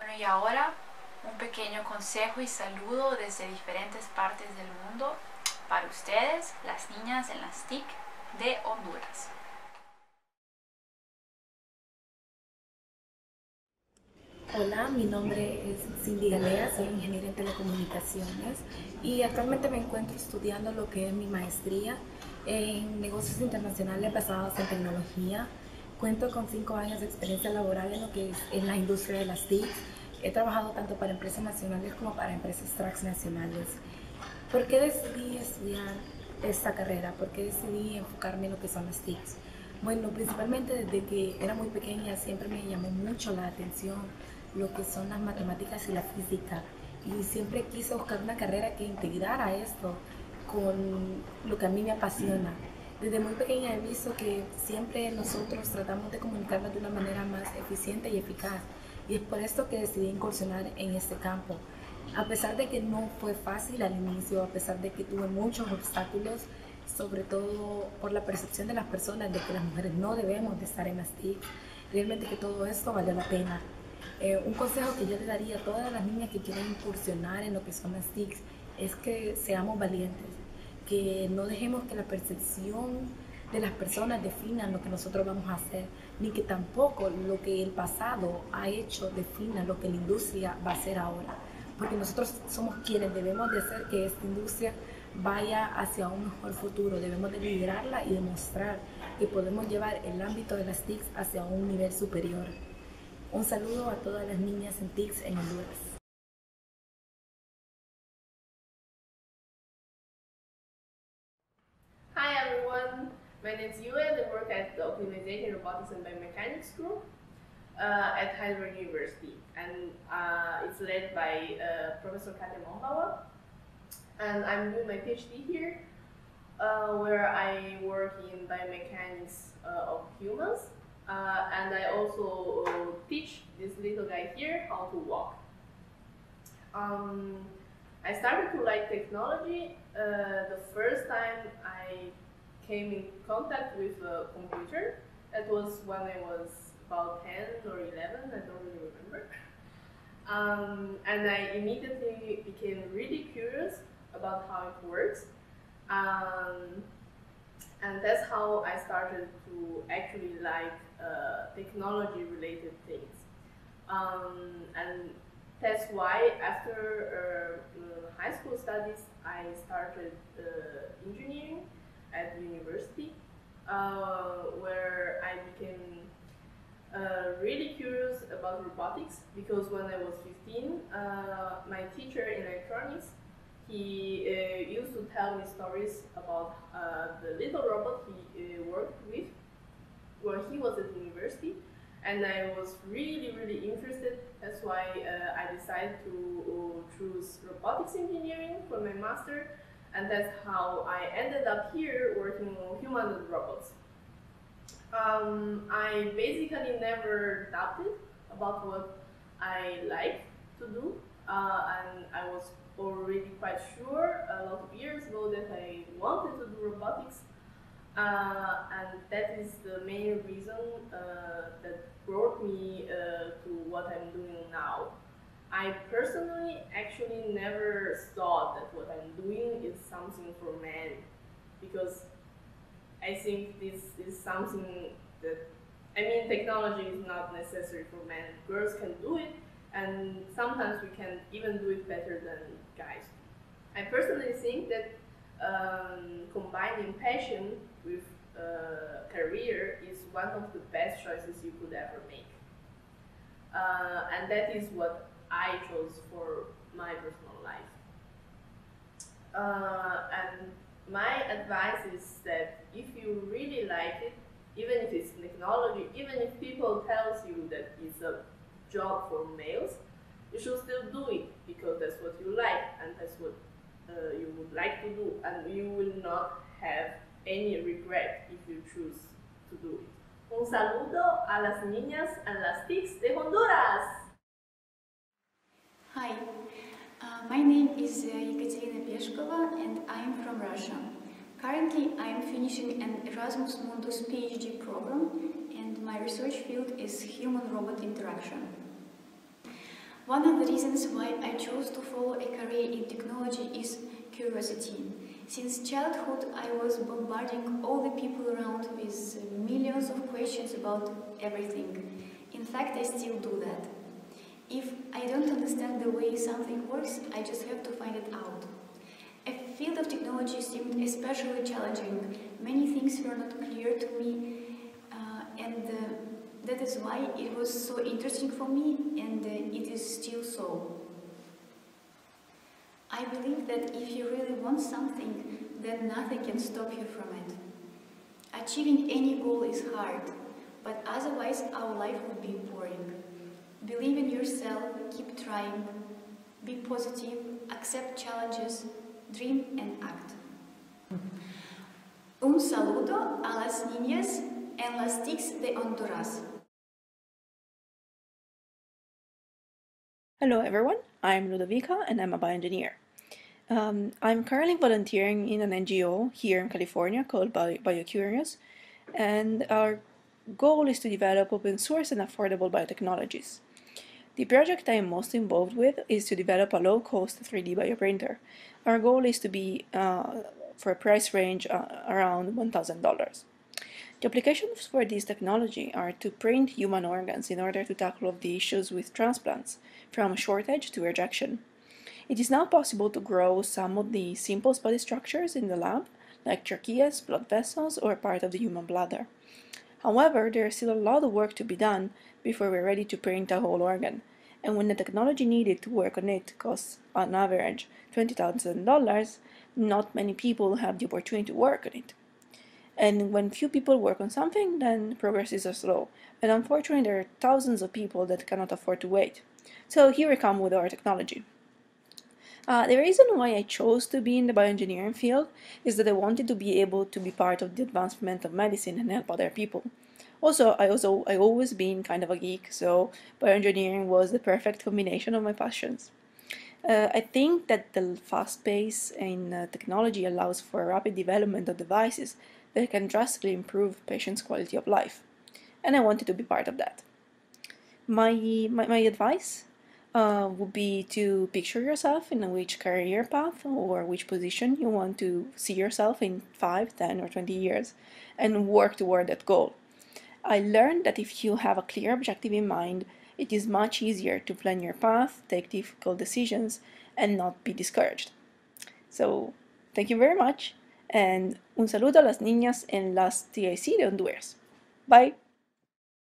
Bueno, y ahora un pequeño consejo y saludo desde diferentes partes del mundo para ustedes, las niñas en las TIC de Honduras. Hola, mi nombre es Cindy Galea, soy ingeniera en telecomunicaciones y actualmente me encuentro estudiando lo que es mi maestría en negocios internacionales basados en tecnología. Cuento con 5 años de experiencia laboral en lo que es en la industria de las TIC. He trabajado tanto para empresas nacionales como para empresas transnacionales. ¿Por qué decidí estudiar esta carrera? ¿Por qué decidí enfocarme en lo que son las TICs? Bueno, principalmente desde que era muy pequeña siempre me llamó mucho la atención lo que son las matemáticas y la física y siempre quise buscar una carrera que integrara esto con lo que a mí me apasiona. Desde muy pequeña he visto que siempre nosotros tratamos de comunicarnos de una manera más eficiente y eficaz y es por esto que decidí incursionar en este campo. A pesar de que no fue fácil al inicio, a pesar de que tuve muchos obstáculos, sobre todo por la percepción de las personas de que las mujeres no debemos de estar en las TIC, realmente que todo esto valió la pena. Un consejo que yo le daría a todas las niñas que quieren incursionar en lo que son las TICs es que seamos valientes, que no dejemos que la percepción de las personas definan lo que nosotros vamos a hacer, ni que tampoco lo que el pasado ha hecho defina lo que la industria va a hacer ahora, porque nosotros somos quienes debemos de hacer que esta industria vaya hacia un mejor futuro, debemos de liderarla y demostrar que podemos llevar el ámbito de las TICs hacia un nivel superior. Un saludo a todas las niñas en TICs en Honduras. Hi everyone, my name is Yue and I work at the Optimization Robotics and Biomechanics group at Heidelberg University, and it's led by Professor Katja Mombawa, and I'm doing my PhD here where I work in biomechanics of humans, and I also teach this little guy here how to walk. I started to like technology the first time I came in contact with a computer. That was when I was about 10 or 11, I don't really remember. And I immediately became really curious about how it works. And that's how I started to actually like technology related things. And that's why after high school studies, I started engineering at the university, where I became really curious about robotics, because when I was 15, my teacher in electronics, he used to tell me stories about the little robot he worked with when he was at university. And I was really, really interested. That's why I decided to choose robotics engineering for my master, and that's how I ended up here working on humanoid robots. I basically never doubted about what I like to do, and I was already quite sure a lot of years ago that I wanted to do robotics. And that is the main reason that brought me to what I'm doing now. I personally actually never thought that what I'm doing is something for men, because I think this is something that, I mean, technology is not necessary for men. Girls can do it, and sometimes we can even do it better than guys. I personally think that combining passion with career is one of the best choices you could ever make. And that is what I chose for my personal life. And my advice is that if you really like it, even if it's technology, even if people tells you that it's a job for males, you should still do it, because that's what you like and that's what you would like to do, and you will not have any regret if you choose to do it. Un saludo a las niñas and las TICs de Honduras! Hi, my name is Ekaterina Peshkova and I'm from Russia. Currently, I'm finishing an Erasmus Mundus PhD program, and my research field is human-robot interaction. One of the reasons why I chose to follow a career in technology is curiosity. Since childhood, I was bombarding all the people around with millions of questions about everything. In fact, I still do that. If I don't understand the way something works, I just have to find it out. A field of technology seemed especially challenging. Many things were not clear to me, and that is why it was so interesting for me, and it is still so. I believe that if you really want something, then nothing can stop you from it. Achieving any goal is hard, but otherwise our life would be boring. Believe in yourself, keep trying, be positive, accept challenges, dream and act. Un saludo a las niñas en las TICs de Honduras. Hello everyone, I'm Ludovica and I'm a bioengineer. I'm currently volunteering in an NGO here in California called BioCurious, and our goal is to develop open source and affordable biotechnologies. The project I am most involved with is to develop a low-cost 3D bioprinter. Our goal is to be for a price range around $1,000. The applications for this technology are to print human organs in order to tackle the issues with transplants, from shortage to rejection. It is now possible to grow some of the simplest body structures in the lab, like tracheas, blood vessels, or part of the human bladder. However, there is still a lot of work to be done before we're ready to print a whole organ, and when the technology needed to work on it costs on average $20,000, not many people have the opportunity to work on it. And when few people work on something, then progress is slow, and unfortunately there are thousands of people that cannot afford to wait. So here we come with our technology. The reason why I chose to be in the bioengineering field is that I wanted to be able to be part of the advancement of medicine and help other people. Also, I always been kind of a geek, so bioengineering was the perfect combination of my passions. I think that the fast pace in technology allows for rapid development of devices that can drastically improve patients' quality of life, and I wanted to be part of that. My advice would be to picture yourself in which career path or which position you want to see yourself in 5, 10, or 20 years, and work toward that goal. I learned that if you have a clear objective in mind, it is much easier to plan your path, take difficult decisions, and not be discouraged. So, thank you very much, and un saludo a las niñas en las TIC de Honduras. Bye!